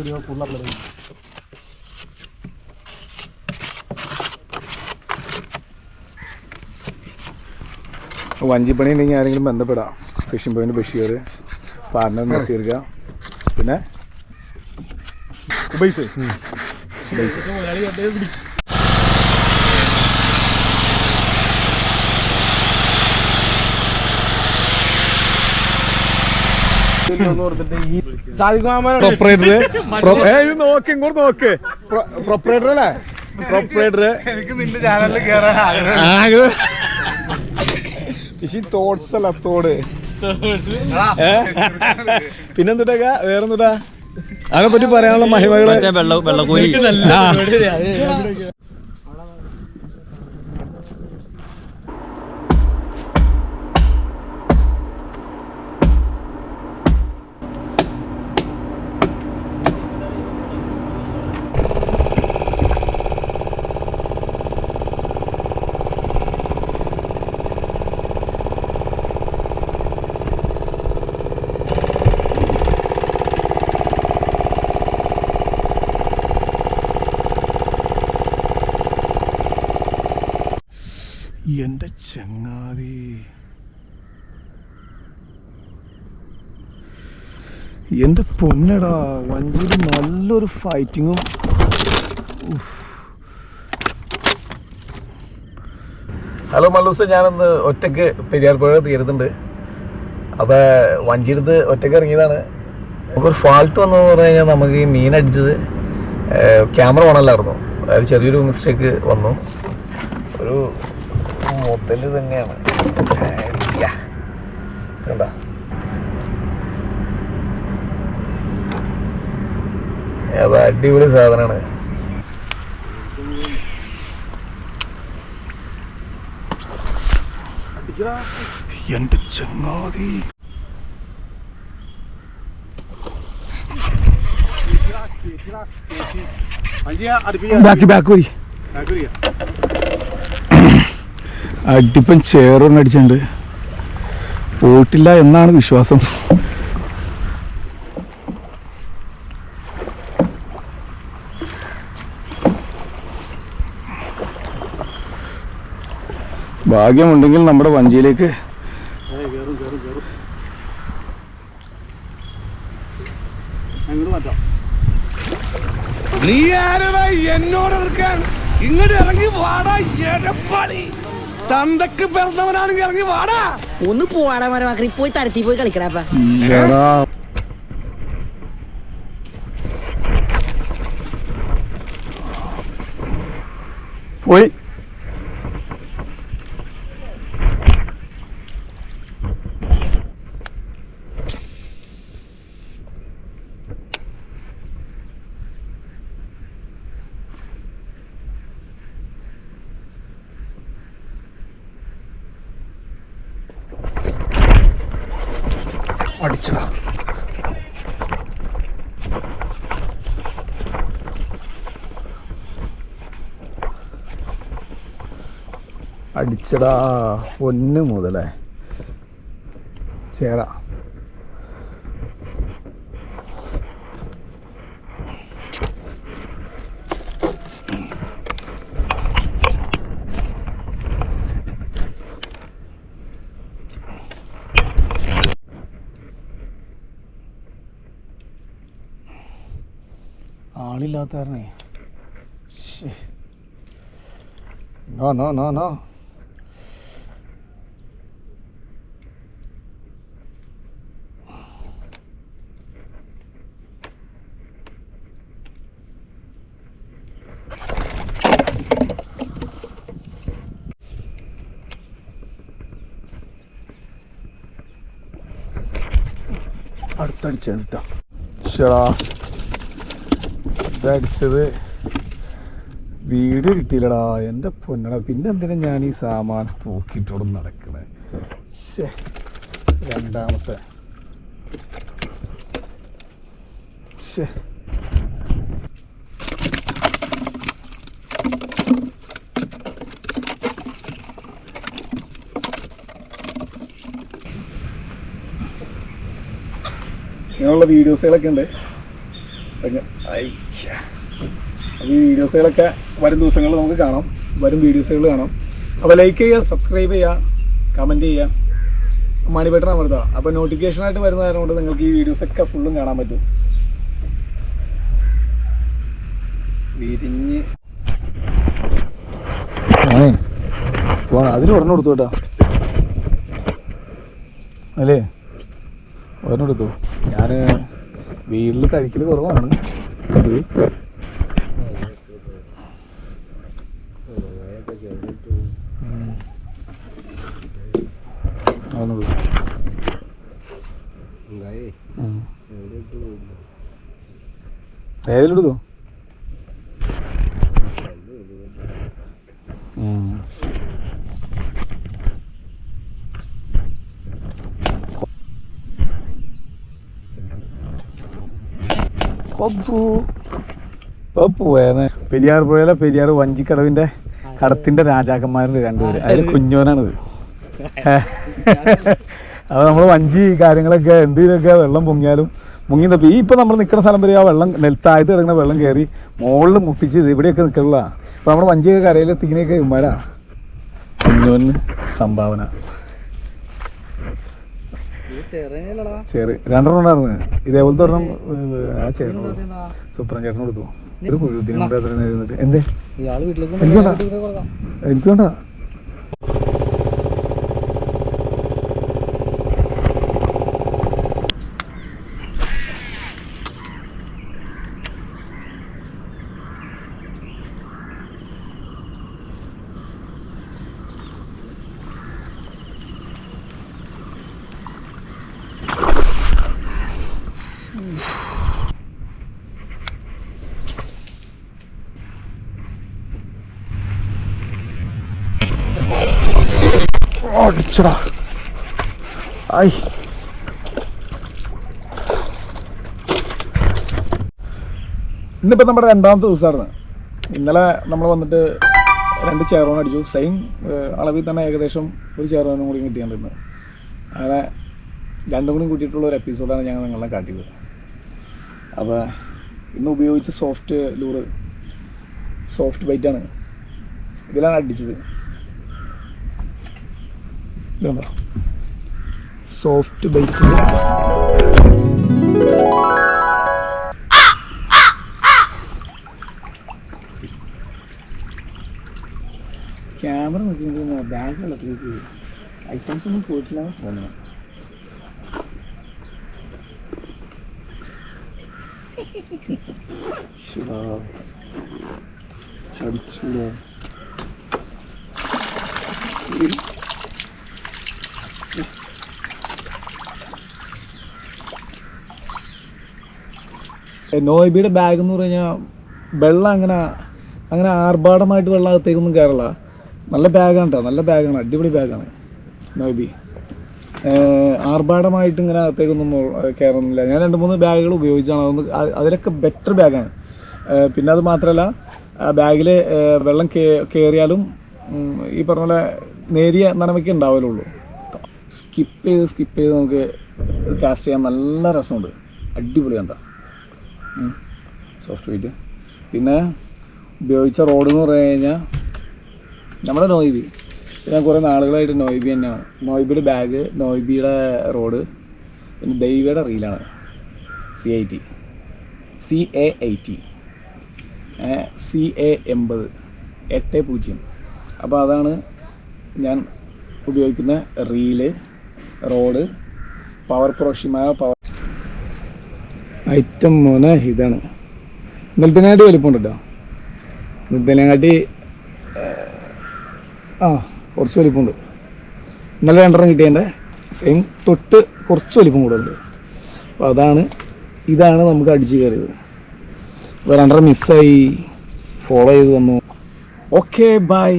Video കൂടുതൽ upload ചെയ്യും. വഞ്ചിപ്പണി ഉണ്ടെങ്കിൽ ആരെങ്കിലും ബന്ധപ്പെടാം. ഫിഷിംഗ് പോയിന്റ് ബഷീർ, പാർട്ണർ നസീർക്ക, പിന്നെ ഉബൈസ്. നോക്ക് ഇങ്ങോട്ട് നോക്ക്. പ്രൊപ്പറേറ്റർ അല്ലേ? പ്രൊപ്പറേറ്റർ. എനിക്ക് നിന്റെ ചാനലിൽ കേറാൻ തോട്ട്സ് അല്ല, തോട്. പിന്നെന്തുട്ടാ വേറെന്തുട്ടാ അതിനെ പറ്റി പറയാനുള്ള മഹിമകള്? എന്റെ ചങ്ങാതി, എന്റെ പൊന്നടാ, വഞ്ചിയിൽ നല്ലൊരു ഫൈറ്റിങ്ങും. ഹലോ മല്ലൂസ്, ഞാനൊന്ന് ഒറ്റക്ക് പെരിയാർ പുഴ തീരുന്നുണ്ട്. അപ്പോൾ വഞ്ചിയെടുത്ത് ഒറ്റക്ക് ഇറങ്ങിയതാണ്. നമുക്കൊരു ഫാൾട്ട് വന്നതെന്ന് പറഞ്ഞു കഴിഞ്ഞാൽ നമുക്ക് ഈ മീൻ അടിച്ചത് ക്യാമറ ഓണല്ലായിരുന്നു. അതായത് ചെറിയൊരു മിസ്റ്റേക്ക് വന്നു. ഒരു മൊത്തല് തന്നെയാണ് കണ്ട. അത് അടിപൊളി സാധനമാണ്. എന്റെ ചങ്ങാതി, ബാക്ക് അടിപ്പം ചേറൊന്നും അടിച്ചുണ്ട്. പോയിട്ടില്ല എന്നാണ് വിശ്വാസം. ഭാഗ്യമുണ്ടെങ്കിൽ നമ്മുടെ വഞ്ചിയിലേക്ക് നീ ആരടാ എന്നോട് നിൽക്കാൻ? ഇങ്ങോട്ട് ഇറങ്ങി വാടാ എടപ്പാളി. തന്തക്ക് പിറന്നവനാണെങ്കിൽ ഇറങ്ങി വാടാ. ഒന്ന് പോവാടാ മരമാക്കി, പോയി തരത്തി പോയി കളിക്കടാ. പോയി അടിച്ചടാ. അടിച്ചടാ പൊന്ന് മുതലേ ചേര. ആളില്ലാത്ത കാരണേ നോ നോ നോ നോ. അടുത്തടിച്ചാ ഷടാ, ഇതടിച്ചത് വീഡിയോ കിട്ടിയില്ലടാ. എൻ്റെ പൊന്നടാ, പിന്നെ എന്തിനാ ഞാൻ ഈ സാമാനം തൂക്കിയിട്ടോടും നടക്കണേ. ശേ, രണ്ടാമത്തെ ശേ. ഇങ്ങനെയുള്ള വീഡിയോസുകളൊക്കെ ഉണ്ട്. ഈ വീഡിയോസുകളൊക്കെ വരും ദിവസങ്ങളിൽ നമുക്ക് കാണാം, വരും വീഡിയോസുകൾ കാണാം. അപ്പോൾ ലൈക്ക് ചെയ്യുക, സബ്സ്ക്രൈബ് ചെയ്യുക, കമൻറ്റ് ചെയ്യുക, മണി ബട്ടൺ അമർത്തുക. അപ്പോൾ നോട്ടിഫിക്കേഷനായിട്ട് വരുന്ന കാരണം കൊണ്ട് നിങ്ങൾക്ക് ഈ വീഡിയോസൊക്കെ ഫുള്ളും കാണാൻ പറ്റും. വിരിഞ്ഞ് അതിന് ഒരെണ്ണം കൊടുത്തു കേട്ടോ അല്ലേ, ഒരെണ്ണം കൊടുത്തു. ഞാൻ വീട്ടിൽ കഴിക്കൽ കുറവാണ്. ഏതിലെടുത്തോ? പെരിയാർ പുഴയിലെ പെരിയാർ വഞ്ചിക്കടവിന്റെ കടത്തിന്റെ രാജാക്കന്മാരുണ്ട് രണ്ടുപേര്. അതിൽ കുഞ്ഞോനാണിത്. അപ്പോൾ നമ്മൾ വഞ്ചി കാര്യങ്ങളൊക്കെ എന്തെങ്കിലുമൊക്കെ വെള്ളം പൊങ്ങിയാലും മുങ്ങി തപ്പി ഇപ്പൊ നമ്മൾ നിൽക്കുന്ന സ്ഥലം വരെ ആ വെള്ളം നെൽത്താഴത്ത് കിടക്കുന്ന വെള്ളം കയറി മുകളിൽ മുട്ടിച്ച് ഇവിടെയൊക്കെ നിൽക്കുള്ള. അപ്പൊ നമ്മുടെ വഞ്ചിയൊക്കെ കരയിൽ എത്തിക്കണേക്ക് മര കുഞ്ഞോന് സംഭാവന. ചേറ് രണ്ടെണ്ണം ഉണ്ടായിരുന്നു. ഇതേപോലത്തെ ഒരെണ്ണം ആ ചേർന്നു സൂപ്പറൻ ചേട്ടൻ കൊടുത്തു. ഒരു പുഴുത്തിന് കൊണ്ട് അത്ര നേരം എന്തേ എനിക്ക് വേണ്ട. അടിച്ചടാ. ആയി ഇന്നിപ്പോൾ നമ്മുടെ രണ്ടാമത്തെ ദിവസമായിരുന്നു. ഇന്നലെ നമ്മൾ വന്നിട്ട് 2 ചേറോൺ അടിച്ചു. സെയിം അളവിൽ തന്നെ ഏകദേശം ഒരു ചേറോനും കൂടി കിട്ടിയാണ്ടിരുന്നത്. അങ്ങനെ രണ്ടും കൂടി കൂട്ടിയിട്ടുള്ള ഒരു എപ്പിസോഡാണ് ഞങ്ങൾ നിങ്ങളെ കാട്ടിയത്. അപ്പോൾ ഇന്ന് ഉപയോഗിച്ച സോഫ്റ്റ് ബൈറ്റാണ്. ഇതിലാണ് അടിച്ചത്. ഇതുണ്ടോ സോഫ്റ്റ് ബൈറ്റ്. ക്യാമറ നോക്കിയിട്ട് ബാഗ് വെള്ളത്തിലേക്ക് ഐറ്റംസ് ഒന്നും പോയിട്ടില്ല. ഫോണിന് ചടിച്ചൂടോ. നോയ്ബിയുടെ ബാഗ് എന്ന് പറഞ്ഞാൽ വെള്ളം അങ്ങനെ ആർഭാടമായിട്ട് വെള്ളം അകത്തേക്കൊന്നും കയറില്ല. നല്ല ബാഗാണ് കേട്ടോ, നല്ല ബാഗാണ്, അടിപൊളി ബാഗാണ് നോയ്ബി. ആർഭാടമായിട്ട് ഇങ്ങനെ അകത്തേക്കൊന്നും കയറുന്നില്ല. ഞാൻ 2-3 ബാഗുകൾ ഉപയോഗിച്ചാണ്. അതിലൊക്കെ ബെറ്റർ ബാഗാണ്. പിന്നെ അത് മാത്രമല്ല ബാഗിൽ വെള്ളം കയറിയാലും ഈ പറഞ്ഞ പോലെ നേരിയ നനവയ്ക്ക് ഉണ്ടാവലുള്ളൂ. സ്കിപ്പ് ചെയ്ത് നമുക്ക് കാസ്റ്റ് ചെയ്യാൻ നല്ല രസമുണ്ട്. അടിപൊളി കണ്ട സോഫ്റ്റ് വെയിറ്റ്. പിന്നെ ഉപയോഗിച്ച റോഡ് എന്ന് പറഞ്ഞു കഴിഞ്ഞാൽ നമ്മുടെ നോയ്ബി. ഞാൻ കുറേ നാളുകളായിട്ട് നോയ്ബി തന്നെയാണ്. നോയ്ബിയുടെ ബാഗ്, നോയ്ബിയുടെ റോഡ്, പിന്നെ ദൈവയുടെ റീലാണ്. CA80 CA80 80. അപ്പോൾ അതാണ് ഞാൻ ഉപയോഗിക്കുന്ന reel, road, power pro Shimano power item. മോനെ ഇതാണ് ഇന്നലത്തേനായിട്ട് വലിപ്പമുണ്ട് കേട്ടോ. ഇന്നലത്തേനെക്കാട്ടി കുറച്ച് വലിപ്പമുണ്ട്. ഇന്നലെ 2 കിട്ടിയതിൻ്റെ സെയിം തൊട്ട് കുറച്ച് വലിപ്പം കൂടുതലുണ്ട്. അപ്പോൾ ഇതാണ് നമുക്ക് അടിച്ച് കയറിയത്. അപ്പോൾ 2 മിസ്സായി, ഫോളോ ചെയ്ത് വന്നു. Okay bye.